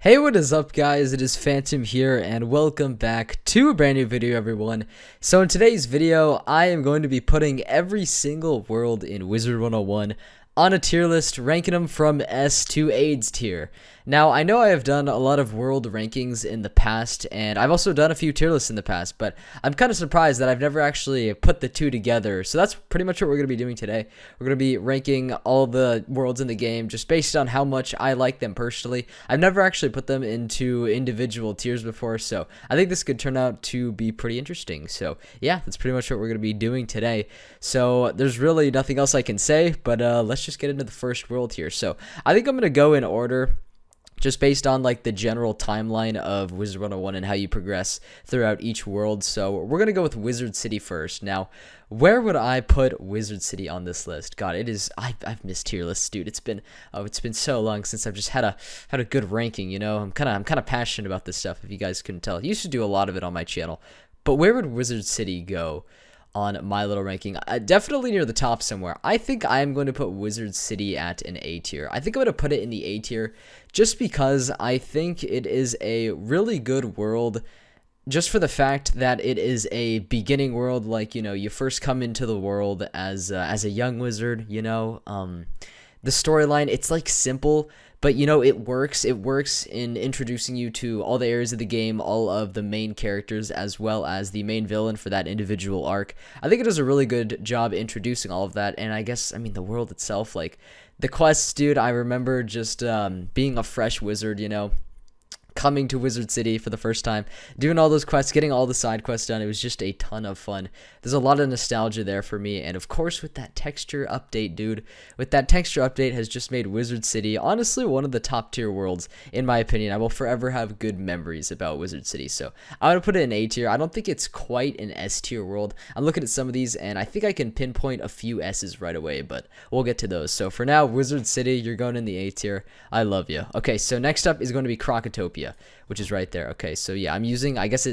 Hey, what is up guys? It is Phantom here and welcome back to a brand new video, everyone. So in today's video, I am going to be putting every single world in Wizard101 on a tier list, ranking them from S to AIDS tier. Now, I know I have done a lot of world rankings in the past, and I've also done a few tier lists in the past, but I'm kind of surprised that I've never actually put the two together. So that's pretty much what we're going to be doing today. We're going to be ranking all the worlds in the game just based on how much I like them personally. I've never actually put them into individual tiers before, so I think this could turn out to be pretty interesting. So yeah, that's pretty much what we're going to be doing today. So there's really nothing else I can say, but let's just get into the first world here. So I think I'm going to go in order, just based on like the general timeline of Wizard101 and how you progress throughout each world. So we're going to go with Wizard City first. Now, where would I put Wizard City on this list? God, it is, I've missed tier lists, dude. It's been so long since I've just had a good ranking, you know? I'm kind of passionate about this stuff, if you guys couldn't tell. I used to do a lot of it on my channel. But where would Wizard City go on my little ranking? Definitely near the top somewhere. I think I'm going to put Wizard City at an A tier. I think I'm going to put it in the A tier just because I think it is a really good world, just for the fact that it is a beginning world. Like, you know, you first come into the world as a young wizard, you know. The storyline, it's like simple, but you know, it works in introducing you to all the areas of the game, all of the main characters, as well as the main villain for that individual arc. I think it does a really good job introducing all of that. And I guess, I mean, the world itself, like the quests, dude, I remember just being a fresh wizard, you know, coming to Wizard City for the first time, doing all those quests, getting all the side quests done. It was just a ton of fun. There's a lot of nostalgia there for me, and of course with that texture update, dude, with that texture update has just made Wizard City honestly one of the top tier worlds, in my opinion. I will forever have good memories about Wizard City, so I'm gonna put it in A tier. I don't think it's quite an S tier world. I'm looking at some of these, and I think I can pinpoint a few S's right away, but we'll get to those. So for now, Wizard City, you're going in the A tier. I love you. Okay, so next up is going to be Crocotopia, which is right there. Okay, so yeah, I'm using, I guess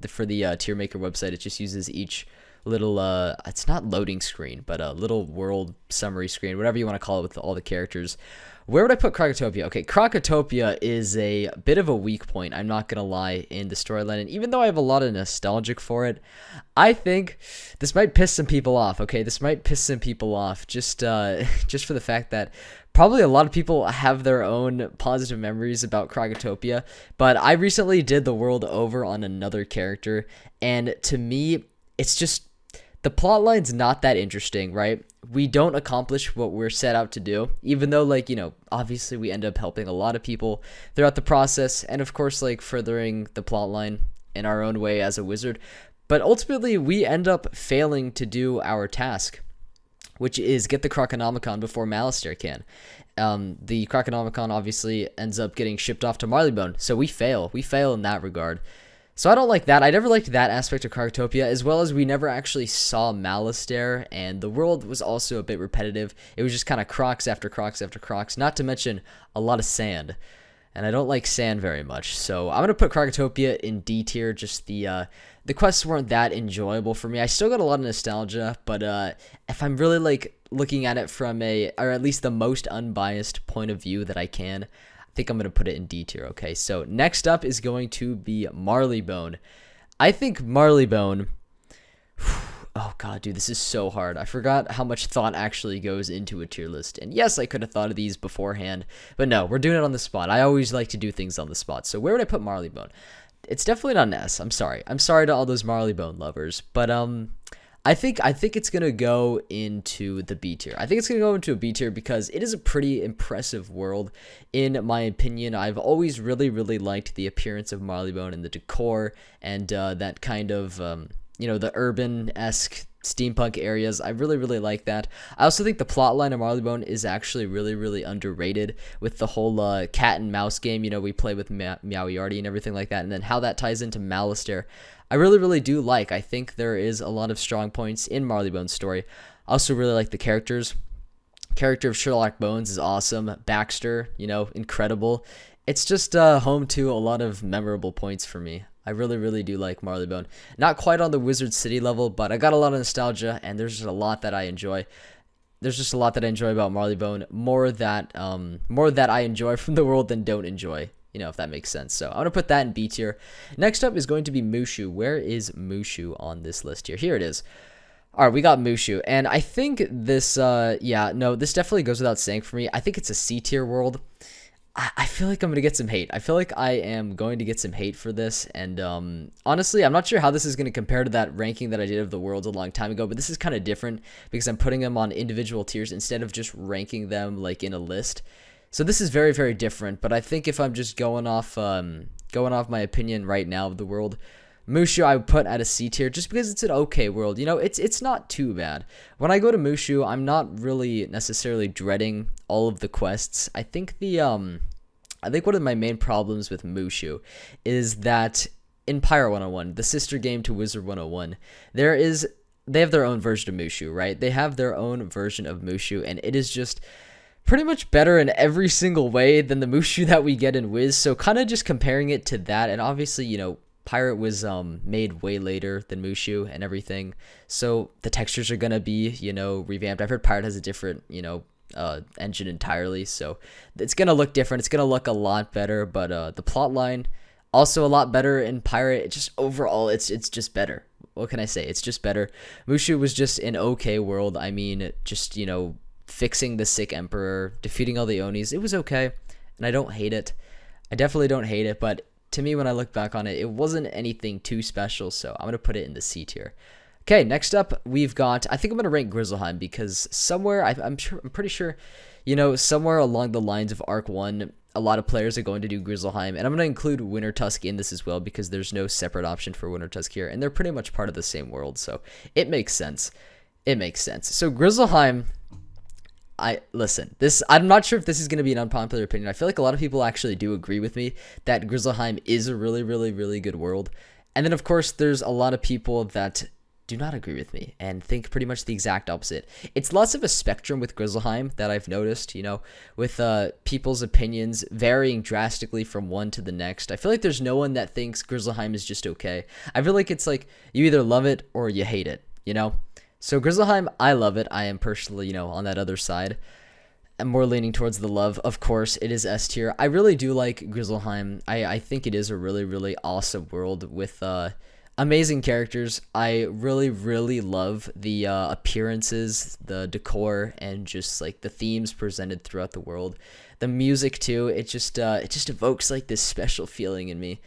for the tier maker website, it just uses each little it's not loading screen, but a little world summary screen, whatever you want to call it, with all the characters. Where would I put Crocotopia? Okay, Crocotopia is a bit of a weak point, I'm not gonna lie, in the storyline, and even though I have a lot of nostalgic for it, I think this might piss some people off. Okay, this might piss some people off, just for the fact that probably a lot of people have their own positive memories about Crocotopia, but I recently did the world over on another character, and to me, it's just, the plotline's not that interesting, right? We don't accomplish what we're set out to do, even though, like, you know, obviously we end up helping a lot of people throughout the process, and of course, like, furthering the plotline in our own way as a wizard, but ultimately, we end up failing to do our task, which is get the Croconomicon before Malastare can. The Croconomicon obviously ends up getting shipped off to Marleybone, so we fail in that regard. So I don't like that. I never liked that aspect of Crocotopia, as well as we never actually saw Malastare, and the world was also a bit repetitive. It was just kind of crocs after crocs after crocs, not to mention a lot of sand. And I don't like sand very much, so I'm going to put Crocotopia in D tier. Just the quests weren't that enjoyable for me. I still got a lot of nostalgia, but if I'm really like looking at it from or at least the most unbiased point of view that I can, I think I'm going to put it in D tier. Okay, so next up is going to be Marleybone. I think Marleybone, oh god, dude, this is so hard. I forgot how much thought actually goes into a tier list. And yes, I could have thought of these beforehand, but no, we're doing it on the spot. I always like to do things on the spot. So where would I put Marleybone? It's definitely not an S. I'm sorry. I'm sorry to all those Marleybone lovers, but I think it's going to go into the B tier. I think it's going to go into a B tier because it is a pretty impressive world, in my opinion. I've always really liked the appearance of Marleybone and the decor and that kind of, you know, the urban-esque steampunk areas. I really like that. I also think the plotline of Marleybone is actually really underrated, with the whole cat and mouse game, you know, we play with Meowiarty and everything like that, and then how that ties into Malastare. I really do like. I think there is a lot of strong points in Marleybone's story. I also really like the characters. Character of Sherlock Bones is awesome. Baxter, you know, incredible. It's just home to a lot of memorable points for me. I really do like Marleybone. Not quite on the Wizard City level, but I got a lot of nostalgia, and there's just a lot that I enjoy. There's just a lot that I enjoy about Marleybone. More that I enjoy from the world than don't enjoy. you know, if that makes sense. So I'm going to put that in B tier. Next up is going to be MooShu. Where is MooShu on this list here? Here it is. All right, we got MooShu, and I think this, yeah, no, this definitely goes without saying for me. I think it's a C tier world. I feel like I'm going to get some hate. I feel like I am going to get some hate for this, and honestly, I'm not sure how this is going to compare to that ranking that I did of the worlds a long time ago, but this is kind of different because I'm putting them on individual tiers instead of just ranking them like in a list. So this is very, very different, but I think if I'm just going off my opinion right now of the world, MooShu I would put at a C tier just because it's an okay world. You know, it's not too bad. When I go to MooShu, I'm not really necessarily dreading all of the quests. I think one of my main problems with MooShu is that in Empyrea 101, the sister game to Wizard101, they have their own version of MooShu, right? They have their own version of MooShu, and it is just pretty much better in every single way than the MooShu that we get in Wiz. So kind of just comparing it to that, and obviously, you know, Pirate was made way later than MooShu and everything, so the textures are gonna be, you know, revamped. I've heard Pirate has a different, you know, engine entirely, so it's gonna look different. It's gonna look a lot better, but the plot line also a lot better in Pirate. It just overall, it's just better. What can I say? It's just better. MooShu was just an okay world. I mean, just, you know, fixing the sick emperor, defeating all the Onis. It was okay, and I don't hate it. I definitely don't hate it, but to me, when I look back on it, it wasn't anything too special, so I'm going to put it in the C tier. Okay, next up, we've got, I think I'm going to rank Grizzleheim because somewhere, I'm pretty sure, you know, somewhere along the lines of Arc 1, a lot of players are going to do Grizzleheim, and I'm going to include Wintertusk in this as well because there's no separate option for Wintertusk here, and they're pretty much part of the same world, so it makes sense. It makes sense. So Grizzleheim, listen, I'm not sure if this is going to be an unpopular opinion. I feel like a lot of people actually do agree with me that Grizzleheim is a really, really, really good world. And then, of course, there's a lot of people that do not agree with me and think pretty much the exact opposite. It's less of a spectrum with Grizzleheim that I've noticed, you know, with people's opinions varying drastically from one to the next. I feel like there's no one that thinks Grizzleheim is just okay. I feel like it's like you either love it or you hate it, you know? So Grizzleheim, I love it. I am personally, you know, on that other side. I'm more leaning towards the love. Of course, it is S tier. I really do like Grizzleheim. I think it is a really, really awesome world with amazing characters. I really, really love the appearances, the decor, and just like the themes presented throughout the world. The music too. It just evokes like this special feeling in me.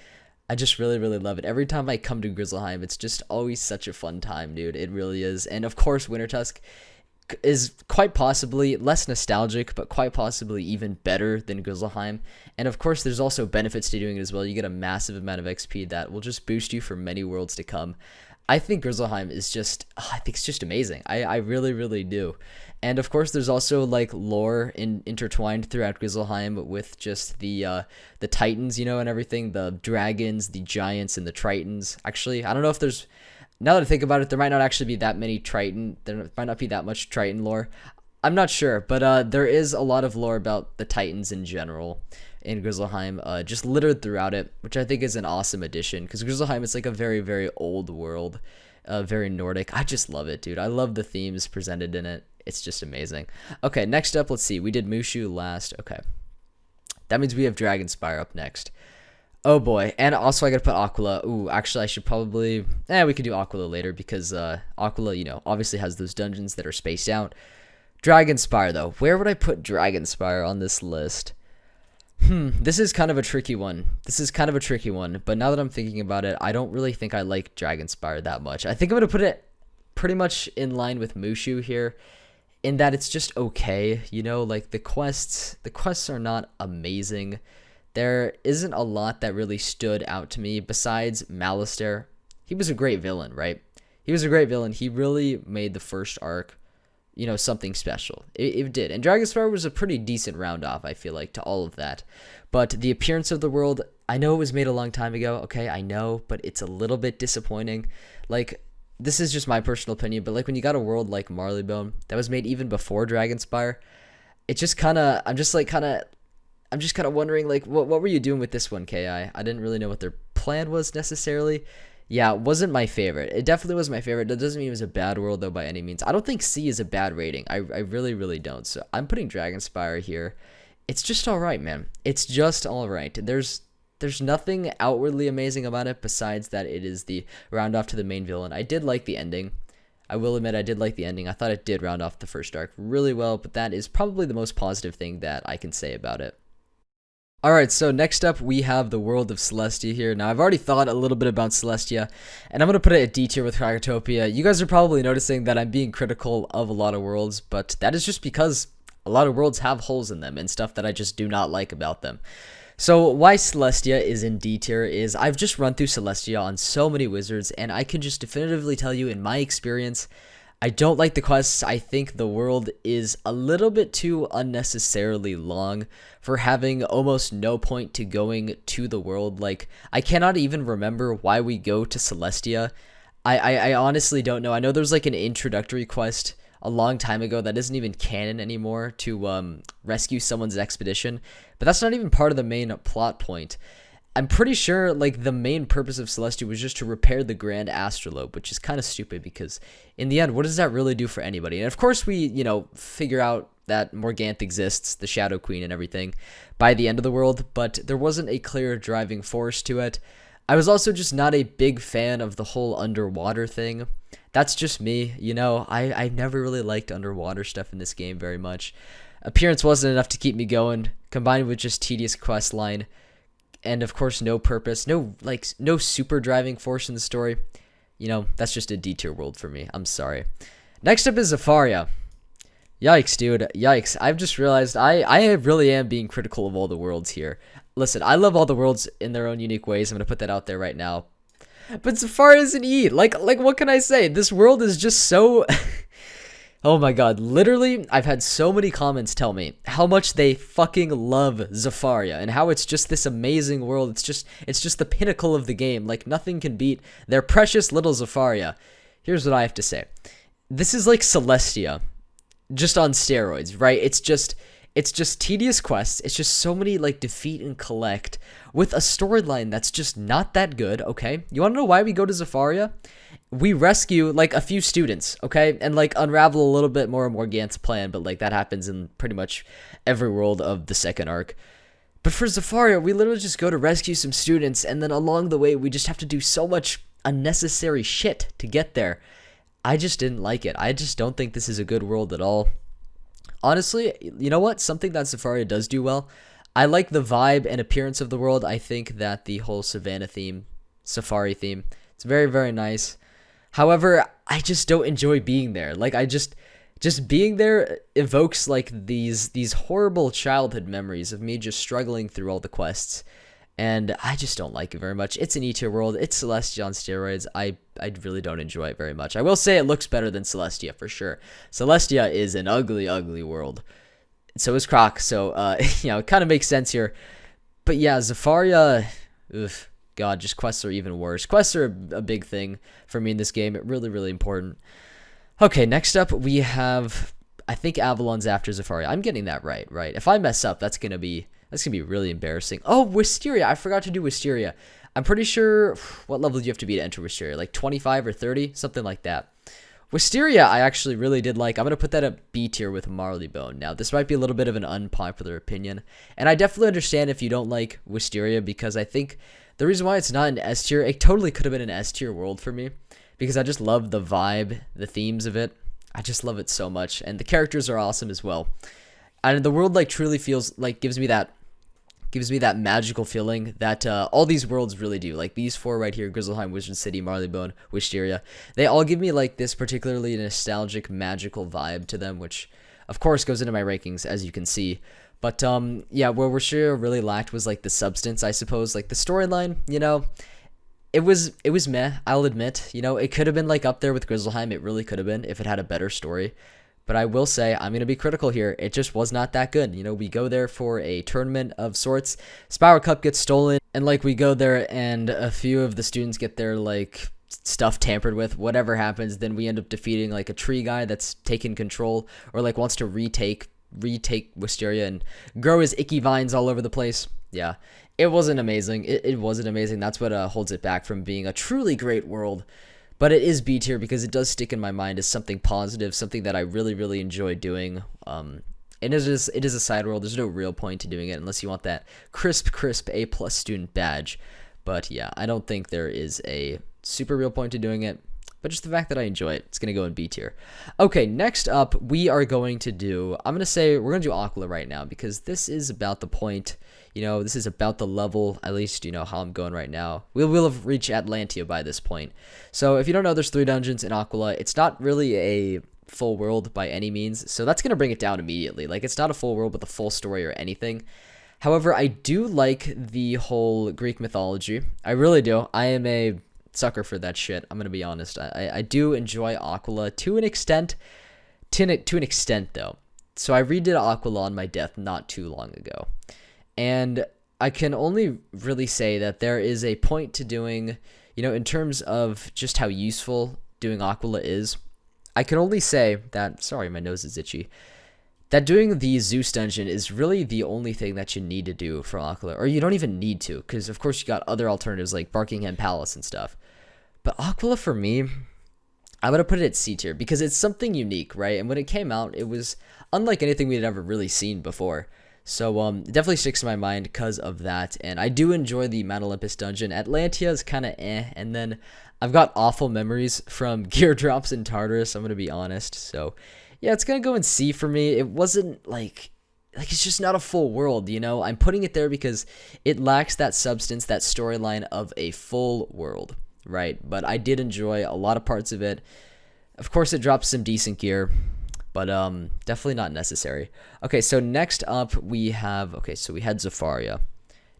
I just really, really love it. Every time I come to Grizzleheim, it's just always such a fun time, dude. It really is. And of course, Wintertusk is quite possibly less nostalgic, but quite possibly even better than Grizzleheim. And of course, there's also benefits to doing it as well. You get a massive amount of XP that will just boost you for many worlds to come. I think Grizzleheim is just, I think it's just amazing. I really, really do. And of course, there's also like lore intertwined throughout Grizzleheim with just the Titans, you know, and everything. The dragons, the giants, and the Tritons. Actually, I don't know if there's, now that I think about it, there might not actually be that many Triton. There might not be that much Triton lore. I'm not sure, but there is a lot of lore about the Titans in general in Grizzleheim, just littered throughout it, which I think is an awesome addition, because Grizzleheim is like a very, very old world, very Nordic. I just love it, dude. I love the themes presented in it. It's just amazing. Okay, next up, let's see. We did MooShu last. Okay. That means we have Dragonspyre up next. Oh boy. And also I gotta put Aquila. Ooh, actually I should probably, we could do Aquila later because Aquila, you know, obviously has those dungeons that are spaced out. Dragonspyre though. Where would I put Dragonspyre on this list? This is kind of a tricky one. But now that I'm thinking about it, I don't really think I like Dragonspyre that much. I think I'm gonna put it pretty much in line with MooShu here, in that it's just okay, you know, like the quests are not amazing. There isn't a lot that really stood out to me besides Malistaire. He was a great villain, right? He was a great villain. He really made the first arc, you know, something special. It did. And Dragonspyre was a pretty decent round off, I feel like, to all of that. But the appearance of the world, I know it was made a long time ago, okay, I know, but it's a little bit disappointing. Like, this is just my personal opinion, but like when you got a world like Marleybone that was made even before Dragonspyre, it just kind of, I'm just kind of wondering, like, what were you doing with this one, KI? I didn't really know what their plan was necessarily. Yeah, it wasn't my favorite. It definitely was my favorite. That doesn't mean it was a bad world, though, by any means. I don't think C is a bad rating. I really, really don't. So I'm putting Dragonspyre here it's just alright, man. It's just alright. There's nothing outwardly amazing about it besides that it is the round off to the main villain. I did like the ending. I will admit I did like the ending. I thought it did round off the first arc really well, but that is probably the most positive thing that I can say about it. Alright, so next up we have the world of Celestia here. Now, I've already thought a little bit about Celestia, and I'm going to put it at D tier with Crocotopia. You guys are probably noticing that I'm being critical of a lot of worlds, but that is just because a lot of worlds have holes in them and stuff that I just do not like about them. So why Celestia is in D tier is I've just run through Celestia on so many wizards, and I can just definitively tell you in my experience, I don't like the quests. I think the world is a little bit too unnecessarily long for having almost no point to going to the world. Like, I cannot even remember why we go to Celestia. I honestly don't know. I know there's like an introductory quest a long time ago that isn't even canon anymore to rescue someone's expedition, but that's not even part of the main plot point. I'm pretty sure like the main purpose of Celestia was just to repair the Grand Astrolabe, which is kind of stupid because in the end, what does that really do for anybody? And of course we, figure out that Morganth exists, the Shadow Queen and everything, by the end of the world, but there wasn't a clear driving force to it. I was also just not a big fan of the whole underwater thing. That's just me, I never really liked underwater stuff in this game very much. Appearance wasn't enough to keep me going, combined with just tedious quest line. And of course, no purpose, no super driving force in the story. That's just a D tier world for me. I'm sorry. Next up is Zafaria. Yikes, dude. Yikes. I've just realized I really am being critical of all the worlds here. Listen, I love all the worlds in their own unique ways. I'm going to put that out there right now. But Zafaria is an E. Like what can I say? This world is just so... Oh my god, literally, I've had so many comments tell me how much they fucking love Zafaria and how it's just this amazing world. It's just the pinnacle of the game. Like, nothing can beat their precious little Zafaria. Here's what I have to say. This is like Celestia, just on steroids, right? It's just tedious quests. It's just so many, like, defeat and collect with a storyline that's just not that good, okay? You want to know why we go to Zafaria? We rescue, like, a few students, okay? And, like, unravel a little bit more of Morganth's plan, but, like, that happens in pretty much every world of the second arc. But for Zafaria, we literally just go to rescue some students, and then along the way, we just have to do so much unnecessary shit to get there. I just didn't like it. I just don't think this is a good world at all. Honestly, you know what? Something that Zafaria does do well, I like the vibe and appearance of the world. I think that the whole savannah theme, safari theme, it's very, very nice. However, I just don't enjoy being there. Like, I just being there evokes, like, these horrible childhood memories of me just struggling through all the quests. And I just don't like it very much. It's an E-tier world. It's Celestia on steroids. I really don't enjoy it very much. I will say it looks better than Celestia, for sure. Celestia is an ugly, ugly world. So is Croc. So, it kind of makes sense here. But yeah, Zafaria, oof. God, just quests are even worse. Quests are a big thing for me in this game. Really, really important. Okay, next up we have, I think Avalon's after Zafaria. I'm getting that right? If I mess up, that's gonna be really embarrassing. Oh, Wisteria. I forgot to do Wisteria. I'm pretty sure, what level do you have to be to enter Wisteria? Like 25 or 30? Something like that. Wisteria, I actually really did like. I'm going to put that at B tier with Marleybone. Now, this might be a little bit of an unpopular opinion, and I definitely understand if you don't like Wisteria, because I think the reason why it's not an S tier, it totally could have been an S tier world for me, because I just love the vibe, the themes of it. I just love it so much, and the characters are awesome as well. And the world, like, truly feels like gives me that magical feeling that all these worlds really do. Like these four right here, Grizzleheim, Wizard City, Marleybone, Wisteria, they all give me like this particularly nostalgic, magical vibe to them, which of course goes into my rankings, as you can see. But yeah, where Wisteria really lacked was like the substance, I suppose. Like the storyline, it was meh, I'll admit. It could have been like up there with Grizzleheim. It really could have been if it had a better story. But I will say, I'm going to be critical here. It just was not that good. We go there for a tournament of sorts. Spiral Cup gets stolen. And, like, we go there and a few of the students get their, like, stuff tampered with. Whatever happens, then we end up defeating, like, a tree guy that's taken control. Or, like, wants to retake Wisteria and grow his icky vines all over the place. Yeah, it wasn't amazing. It wasn't amazing. That's what holds it back from being a truly great world. But it is B tier because it does stick in my mind as something positive, something that I really, really enjoy doing. it is a side world. There's no real point to doing it unless you want that crisp A+ student badge. But yeah, I don't think there is a super real point to doing it. But just the fact that I enjoy it, it's going to go in B tier. Okay, next up, we are going to do, we're going to do Aquila right now, because this is about the point, this is about the level, at least, how I'm going right now. We will have reached Atlantia by this point. So if you don't know, there's 3 dungeons in Aquila. It's not really a full world by any means, so that's going to bring it down immediately. Like, it's not a full world with a full story or anything. However, I do like the whole Greek mythology. I really do. I am a sucker for that shit. I'm gonna be honest. I do enjoy Aquila to an extent. To an extent though. So I redid Aquila on my death not too long ago, and I can only really say that there is a point to doing, in terms of just how useful doing Aquila is. I can only say that. Sorry, my nose is itchy. That doing the Zeus dungeon is really the only thing that you need to do for Aquila, or you don't even need to, because of course you got other alternatives like Buckingham Palace and stuff. But Aquila, for me, I'm going to put it at C tier because it's something unique, right? And when it came out, it was unlike anything we had ever really seen before. So it definitely sticks to my mind because of that. And I do enjoy the Mount Olympus dungeon. Atlantia is kind of eh. And then I've got awful memories from gear drops in Tartarus, I'm going to be honest. So yeah, it's going to go in C for me. It wasn't like it's just not a full world, I'm putting it there because it lacks that substance, that storyline of a full world. Right, but I did enjoy a lot of parts of it. Of course, it drops some decent gear, but definitely not necessary. Okay, so next up we had Zafaria.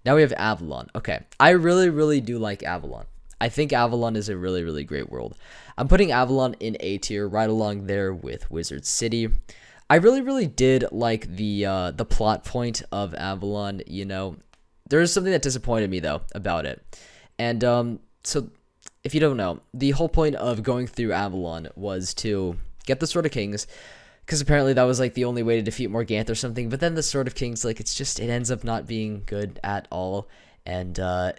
Now we have Avalon. Okay, I really do like Avalon. I think Avalon is a really great world. I'm putting Avalon in A tier, right along there with Wizard City. I really did like the plot point of Avalon. There is something that disappointed me though about it, and so. If you don't know, the whole point of going through Avalon was to get the Sword of Kings, because apparently that was like the only way to defeat Morganth or something. But then the Sword of Kings, like, it ends up not being good at all. And there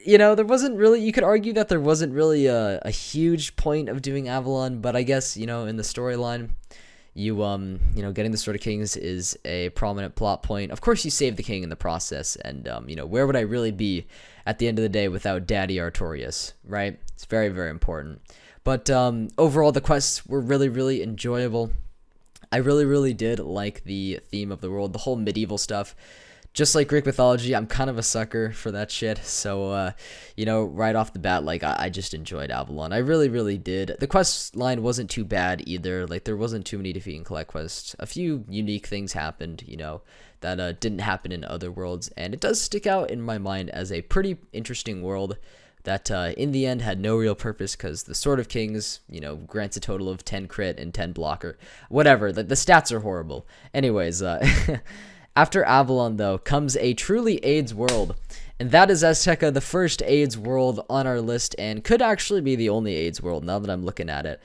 wasn't really, you could argue that there wasn't really a huge point of doing Avalon, but I guess, in the storyline, getting the Sword of Kings is a prominent plot point. Of course, you save the king in the process, and, where would I really be at the end of the day without Daddy Artorias, right? It's very important. But overall, the quests were really enjoyable. I really did like the theme of the world, the whole medieval stuff. Just like Greek mythology, I'm kind of a sucker for that shit. So, right off the bat, like, I just enjoyed Avalon. I really did. The quest line wasn't too bad either. Like, there wasn't too many defeat and collect quests. A few unique things happened, that didn't happen in other worlds. And it does stick out in my mind as a pretty interesting world that, in the end, had no real purpose because the Sword of Kings, grants a total of 10 crit and 10 blocker. Whatever, the stats are horrible. Anyways, after Avalon, though, comes a truly AIDS world, and that is Azteca, the first AIDS world on our list, and could actually be the only AIDS world now that I'm looking at it.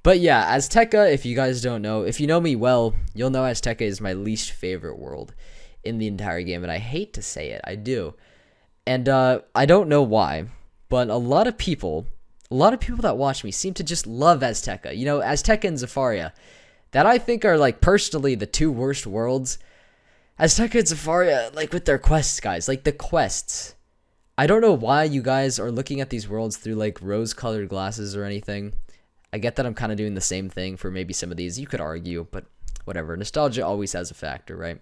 But yeah, Azteca, if you guys don't know, if you know me well, you'll know Azteca is my least favorite world in the entire game, and I hate to say it, I do. And I don't know why, but a lot of people that watch me seem to just love Azteca. Azteca and Zafaria, that I think are, like, personally the 2 worst worlds. Azteca and Zafaria, like, with their quests, guys, like, the quests. I don't know why you guys are looking at these worlds through, like, rose-colored glasses or anything. I get that I'm kind of doing the same thing for maybe some of these. You could argue, but whatever. Nostalgia always has a factor, right?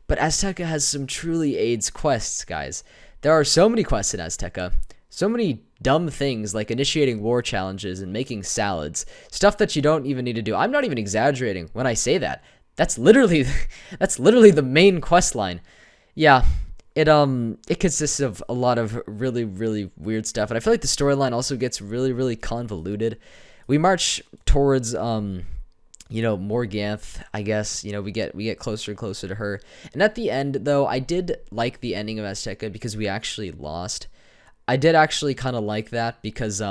But Azteca has some truly AIDS quests, guys. There are so many quests in Azteca. So many dumb things like initiating war challenges and making salads. Stuff that you don't even need to do. I'm not even exaggerating when I say that. That's literally the main quest line. Yeah, it consists of a lot of really weird stuff, and I feel like the storyline also gets really convoluted. We march towards Morganth, I guess. We get closer and closer to her. And at the end, though, I did like the ending of Azteca because we actually lost. I did actually kind of like that because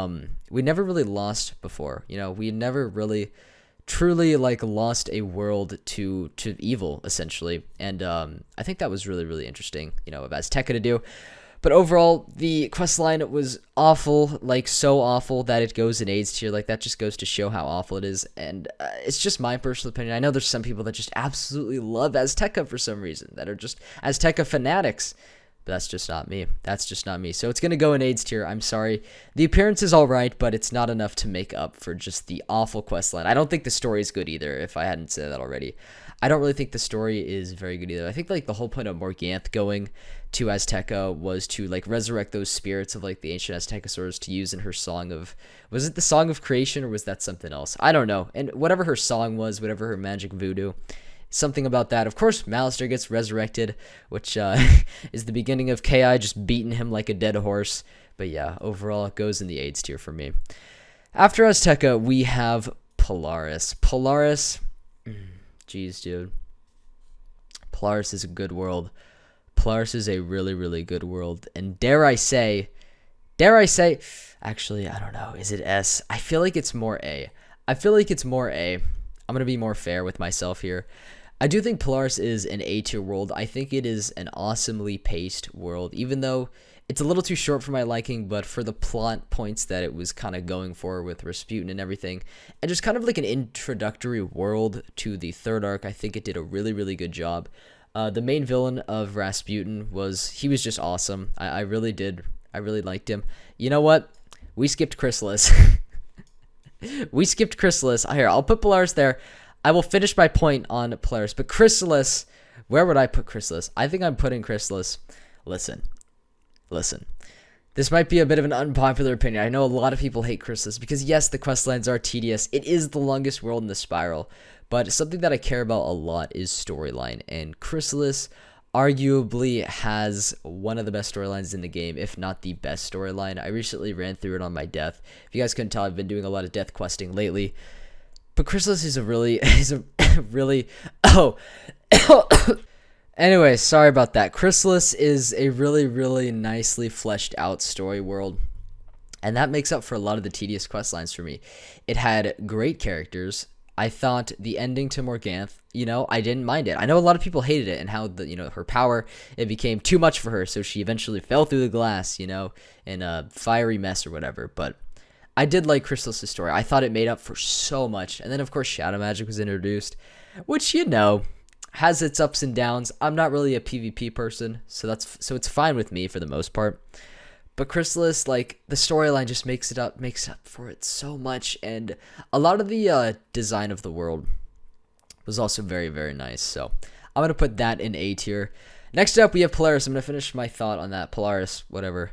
we never really lost before. We never really truly, like, lost a world to evil, essentially. And I think that was really interesting, of Azteca to do. But overall, the questline was awful, like so awful that it goes in AIDS tier. Like that just goes to show how awful it is. And it's just my personal opinion. I know there's some people that just absolutely love Azteca for some reason, that are just Azteca fanatics. But that's just not me. That's just not me. So it's going to go in AIDS tier. I'm sorry. The appearance is all right, but it's not enough to make up for just the awful questline. I don't think the story is good either, if I hadn't said that already. I don't really think the story is very good either. I think like the whole point of Morganth going to Azteca was to like resurrect those spirits of like the ancient Aztecosaurs to use in her song of, was it the Song of Creation or was that something else? I don't know. And whatever her song was, whatever her magic voodoo, something about that. Of course, Malister gets resurrected, which is the beginning of KI just beating him like a dead horse. But yeah, overall it goes in the AIDS tier for me. After Azteca, we have Polaris. Polaris, jeez, dude. Polaris is a good world. Polaris is a really, really good world. And dare I say, actually, I don't know. Is it S? I feel like it's more A. I'm going to be more fair with myself here. I do think Polaris is an A tier world. I think it is an awesomely paced world, even though it's a little too short for my liking, but for the plot points that it was kind of going for with Rasputin and everything, and just kind of like an introductory world to the third arc, I think it did a really, really good job. The main villain of Rasputin he was just awesome. I really liked him. You know what? We skipped Khrysalis. Here, I'll put Polaris there. I will finish my point on Polaris, but Khrysalis, where would I put Khrysalis? I think I'm putting Khrysalis. Listen. This might be a bit of an unpopular opinion. I know a lot of people hate Khrysalis because yes, the questlines are tedious. It is the longest world in the spiral, but something that I care about a lot is storyline, and Khrysalis arguably has one of the best storylines in the game, if not the best storyline. I recently ran through it on my death. If you guys couldn't tell, I've been doing a lot of death questing lately. But Khrysalis is a really anyway, sorry about that. Khrysalis is a really, really nicely fleshed out story world, and that makes up for a lot of the tedious quest lines for me. It had great characters. I thought the ending to Morganth, I didn't mind it. I know a lot of people hated it and how her power, it became too much for her, so she eventually fell through the glass, in a fiery mess or whatever. But I did like Khrysalis' story. I thought it made up for so much. And then, of course, Shadow Magic was introduced, which, has its ups and downs. I'm not really a PvP person, so it's fine with me for the most part. But Khrysalis, like, the storyline just makes up for it so much. And a lot of the design of the world was also very, very nice. So I'm going to put that in A tier. Next up, we have Polaris. I'm going to finish my thought on that. Polaris, whatever.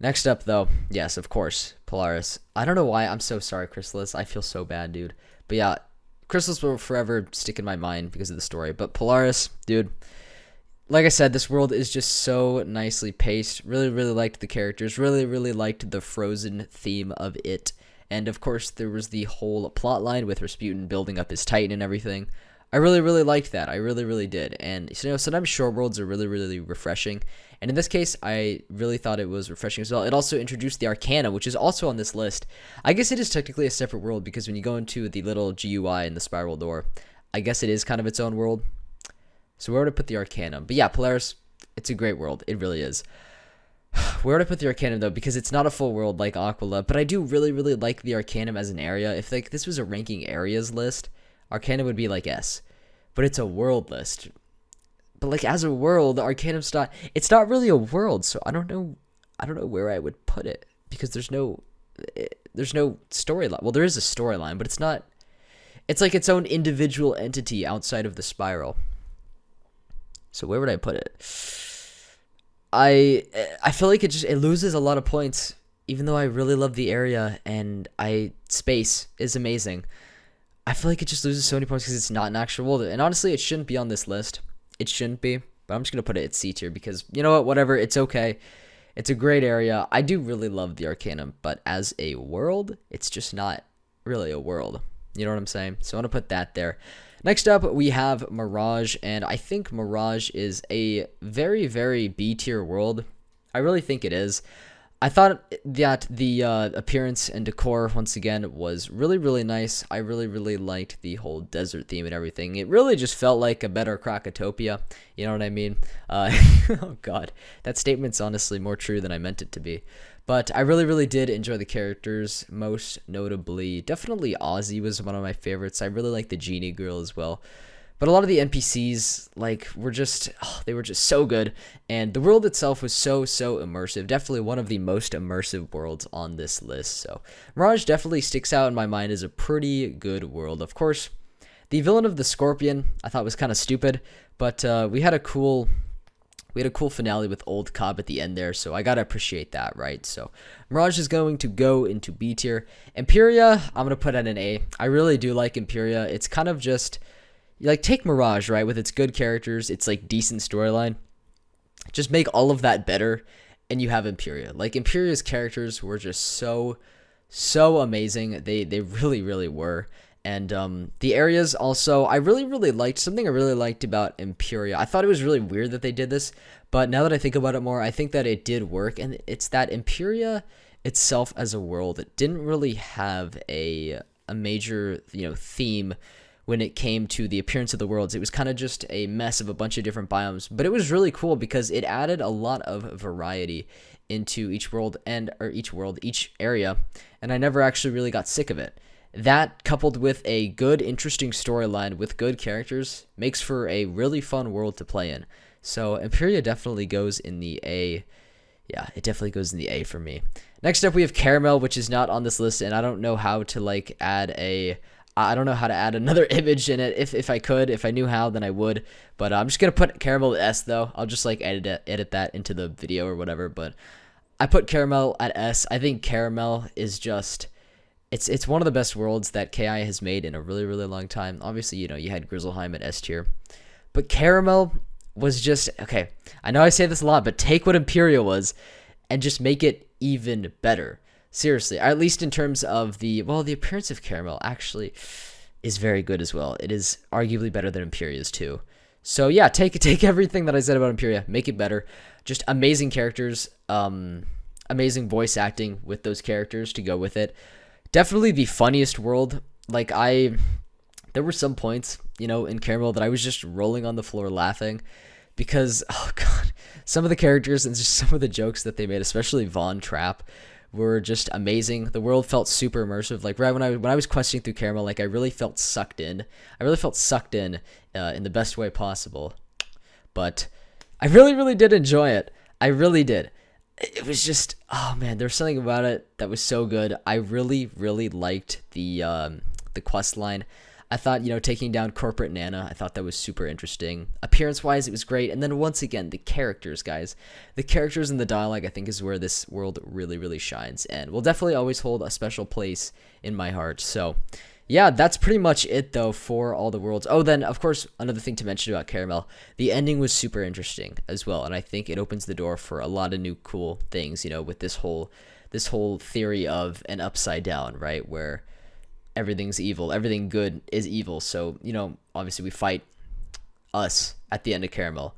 Next up, though, yes, of course, Polaris. I don't know why. I'm so sorry, Khrysalis. I feel so bad, dude. But yeah, Khrysalis will forever stick in my mind because of the story. But Polaris, dude, like I said, this world is just so nicely paced. Really, really liked the characters. Really, really liked the Frozen theme of it. And, of course, there was the whole plot line with Rasputin building up his Titan and everything. I really, really liked that. I really, really did. And, sometimes short worlds are really, really refreshing. And in this case, I really thought it was refreshing as well. It also introduced the Arcanum, which is also on this list. I guess it is technically a separate world because when you go into the little GUI in the spiral door, I guess it is kind of its own world. So where would I put the Arcanum? But yeah, Polaris, it's a great world. It really is. Where would I put the Arcanum, though? Because it's not a full world like Aquila, but I do really, really like the Arcanum as an area. If this was a ranking areas list, Arcanum would be like S. But it's a world list. But like as a world, Arcanum's it's not really a world, so I don't know where I would put it because there's no storyline. Well, there is a storyline, but it's like its own individual entity outside of the spiral. So where would I put it? I feel like it loses a lot of points, even though I really love the area and space is amazing. I feel like it just loses so many points because it's not an actual world. And honestly, it shouldn't be on this list. It shouldn't be. But I'm just going to put it at C tier because, you know what, whatever, it's okay. It's a great area. I do really love the Arcanum, but as a world, it's just not really a world. You know what I'm saying? So I'm going to put that there. Next up, we have Mirage, and I think Mirage is a very, very B tier world. I really think it is. I thought that the appearance and decor, once again, was really, really nice. I really, really liked the whole desert theme and everything. It really just felt like a better Crocotopia. You know what I mean? Oh, God. That statement's honestly more true than I meant it to be. But I really, really did enjoy the characters, most notably. Definitely Ozzy was one of my favorites. I really like the Genie Girl as well. But a lot of the NPCs, like, were just, they were just so good. And the world itself was so immersive. Definitely one of the most immersive worlds on this list. So Mirage definitely sticks out in my mind as a pretty good world. Of course, the villain of the Scorpion I thought was kind of stupid. But we had a cool finale with Old Cobb at the end there, so I gotta appreciate that, right? So Mirage is going to go into B tier. Empyrea, I'm gonna put at an A. I really do like Empyrea. It's kind of just, like, take Mirage, right, with its good characters, its like decent storyline, just make all of that better, and you have Empyrea. Like, Empyrea's characters were just so amazing. They really were. And the areas also, I really liked. Something I really liked about Empyrea, I thought it was really weird that they did this, but now that I think about it more, I think that it did work. And it's that Empyrea itself as a world, it didn't really have a major, theme when it came to the appearance of the worlds. It was kind of just a mess of a bunch of different biomes, but it was really cool because it added a lot of variety into each world, each area, and I never actually really got sick of it. That, coupled with a good, interesting storyline with good characters, makes for a really fun world to play in. So Empyrea definitely goes in the A. Yeah, it definitely goes in the A for me. Next up, we have Karamelle, which is not on this list, and I don't know how to I don't know how to add another image in it. If I could, if I knew how, then I would. But I'm just gonna put Karamelle at S though. I'll just like edit that into the video or whatever. But I put Karamelle at S. I think Karamelle is just, it's one of the best worlds that KI has made in a really long time. Obviously, you had Grizzleheim at S tier, but Karamelle was just, okay, I know I say this a lot, but take what Empyrea was and just make it even better. Seriously, at least in terms of the appearance of Karamelle actually is very good as well. It is arguably better than Empyrea's too. So yeah, take everything that I said about Empyrea, make it better. Just amazing characters, amazing voice acting with those characters to go with it. Definitely the funniest world. Like, there were some points, in Karamelle that I was just rolling on the floor laughing because, oh God, some of the characters and just some of the jokes that they made, especially Von Trapp, were just amazing. The world felt super immersive. Like, right when I was questing through Karamelle, like, I really felt sucked in. I really felt sucked in the best way possible. But I really did enjoy it. I really did. It was just, oh man, there was something about it that was so good. I really liked the quest line. I thought, taking down Corporate Nana, I thought that was super interesting. Appearance-wise, it was great. And then once again, the characters, guys. The characters and the dialogue, I think, is where this world really shines. And will definitely always hold a special place in my heart. So, yeah, that's pretty much it, though, for all the worlds. Oh, then, of course, another thing to mention about Karamelle, the ending was super interesting as well. And I think it opens the door for a lot of new cool things, with this whole theory of an upside down, right, where everything's evil, everything good is evil. So, obviously we fight us at the end of Karamelle.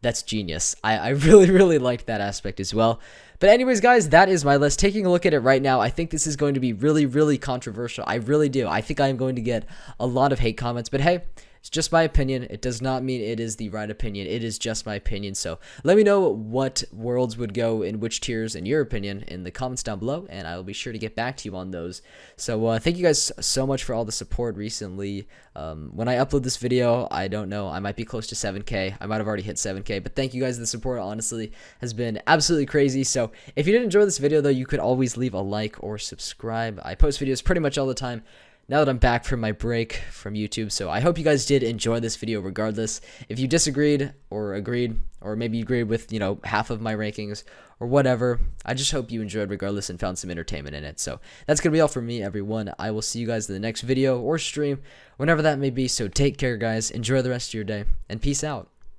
That's genius. I really liked that aspect as well. But anyways, guys, that is my list. Taking a look at it right now, I think this is going to be really controversial. I really do. I think I am going to get a lot of hate comments, but hey, it's just my opinion. It does not mean it is the right opinion. It is just my opinion. So let me know what worlds would go in which tiers in your opinion in the comments down below, and I will be sure to get back to you on those. So thank you guys so much for all the support recently. When I upload this video, I don't know, I might be close to 7K. I might have already hit 7K, but thank you guys. The support honestly has been absolutely crazy. So if you did enjoy this video though, you could always leave a like or subscribe. I post videos pretty much all the time now that I'm back from my break from YouTube. So I hope you guys did enjoy this video regardless. If you disagreed or agreed, or maybe you agreed with, half of my rankings or whatever, I just hope you enjoyed regardless and found some entertainment in it. So that's going to be all from me, everyone. I will see you guys in the next video or stream, whenever that may be. So take care, guys. Enjoy the rest of your day, and peace out.